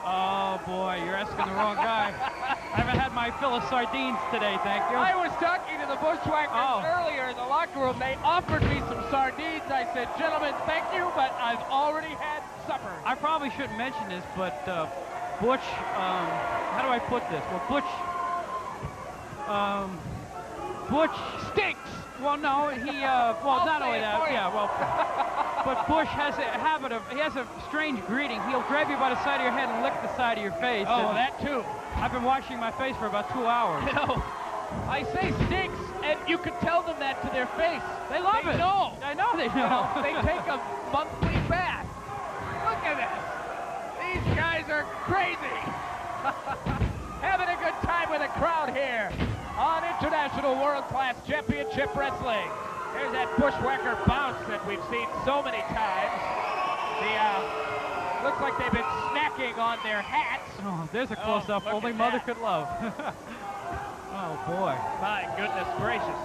Oh, boy, you're asking the wrong guy. I haven't had my fill of sardines today, thank you. I was talking to the Bushwhackers earlier in the locker room. They offered me some sardines. I said, gentlemen, thank you, but I've already had supper. I probably shouldn't mention this, but Butch, how do I put this? Well, Butch stinks. Well, no, he, well, not only that, yeah, well, but Bush has a habit of, he has a strange greeting. He'll grab you by the side of your head and lick the side of your face. Oh, that too. I've been washing my face for about 2 hours. You know, I say stinks, and you can tell them that to their face. They love it. They know. I know they know. They take a monthly bath. Look at this. These guys are crazy. Having a good time with the crowd here on International World Class Championship Wrestling. There's that Bushwhacker bounce that we've seen so many times. Looks like they've been snacking on their hats. Oh, there's a close-up only mother could love. Oh, boy. My goodness gracious.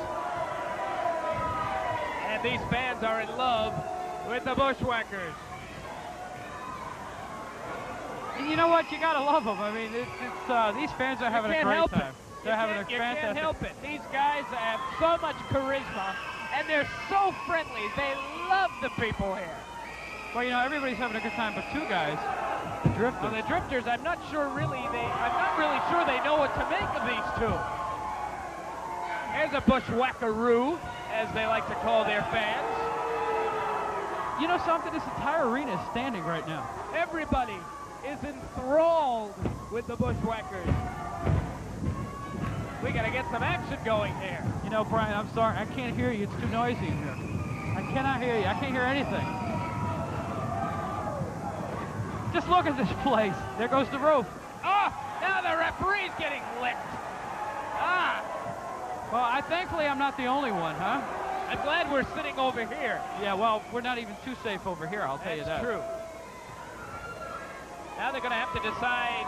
And these fans are in love with the Bushwhackers. You know what? You gotta love them. I mean, these fans are having a great time. They're having a fantastic. You can't help it. These guys have so much charisma, and they're so friendly. They love the people here. Well, you know, everybody's having a good time, but two guys, the Drifters. Well, the Drifters, I'm not really sure they know what to make of these two. There's a Bushwhackaroo, as they like to call their fans. You know something? This entire arena is standing right now. Everybody is enthralled with the Bushwhackers. We gotta get some action going here. You know, Brian, I'm sorry, I can't hear you. It's too noisy in here. I cannot hear you. I can't hear anything. Just look at this place. There goes the roof. Oh, now the referee's getting licked. Ah. Well, thankfully I'm not the only one, huh? I'm glad we're sitting over here. Yeah, well, we're not even too safe over here, I'll tell you that. That's true. Now they're going to have to decide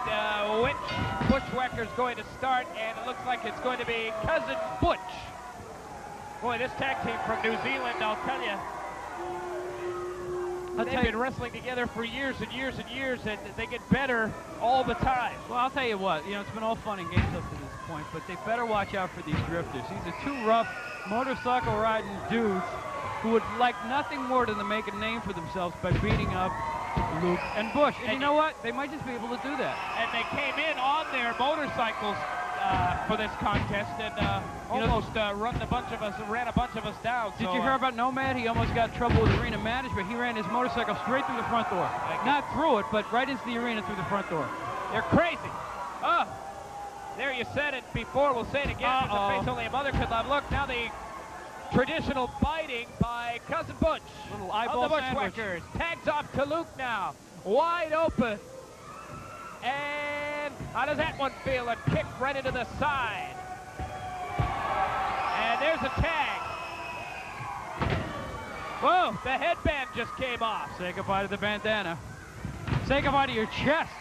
which Bushwhacker's going to start, and it looks like it's going to be Cousin Butch. Boy, this tag team from New Zealand, I'll tell you, they've been wrestling together for years and years and years, and they get better all the time. Well, I'll tell you what, you know, it's been all fun and games up to this point, but they better watch out for these Drifters. These are two rough motorcycle riding dudes who would like nothing more than to make a name for themselves by beating up Luke and Bush. And you know what? They might just be able to do that. And they came in on their motorcycles for this contest and almost ran a bunch of us down. Did you hear about Nomad? He almost got in trouble with arena management. He ran his motorcycle straight through the front door. Not through it, but right into the arena through the front door. They're crazy. Oh, there you said it before. We'll say it again. There's a face only a mother could love. Look, now the traditional biting by Cousin Butch. Little eyeball of the Bushwhackers. Tags off to Luke now. Wide open. And how does that one feel? A kick right into the side. And there's a tag. Whoa, the headband just came off. Say goodbye to the bandana. Say goodbye to your chest.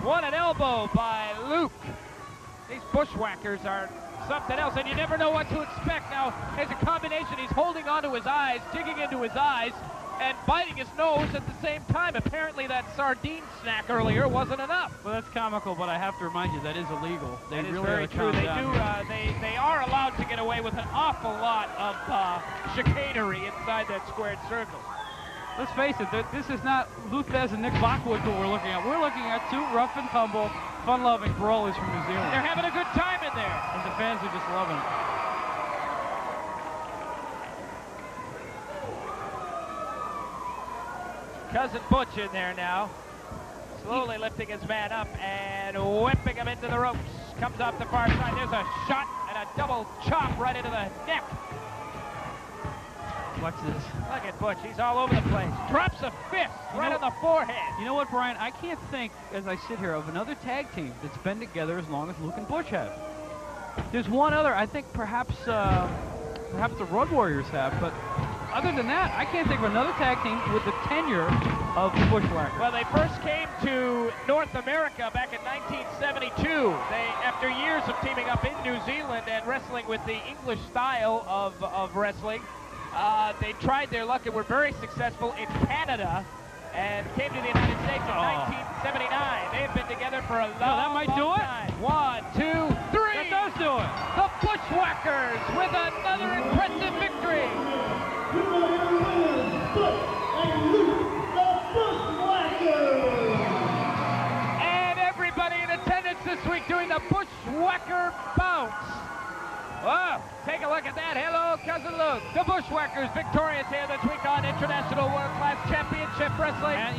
What an elbow by Luke. These Bushwhackers are something else, and you never know what to expect. Now, there's a combination. He's holding onto his eyes, digging into his eyes, and biting his nose at the same time. Apparently that sardine snack earlier wasn't enough. Well, that's comical, but I have to remind you, that is illegal. They that is really very true. They are allowed to get away with an awful lot of chicanery inside that squared circle. Let's face it, this is not Luthez and Nick Lockwood who we're looking at. We're looking at two rough and tumble, fun-loving brawlers from New Zealand. They're having a good time in there. And the fans are just loving it. Cousin Butch in there now, slowly lifting his man up and whipping him into the ropes. Comes off the far side. There's a shot and a double chop right into the neck. Watch this. Look at Butch. He's all over the place. Drops a fist right on the forehead. You know what, Brian? I can't think, as I sit here, of another tag team that's been together as long as Luke and Butch have. There's one other. I think perhaps the Road Warriors have, but other than that, I can't think of another tag team with the tenure of the Bushwhackers. Well, they first came to North America back in 1972. After years of teaming up in New Zealand and wrestling with the English style of wrestling, they tried their luck and were very successful in Canada. and came to the United States in 1979. They've been together for a long, that might do long it. time. 1, 2, 3. That does do it. The Bushwhackers with another impressive victory. And everybody in attendance this week doing the Bushwhacker bounce. Wow, take a look at that. Hello, Cousin Luke. The Bushwhackers victorious here this week on International World Class Championship Wrestling.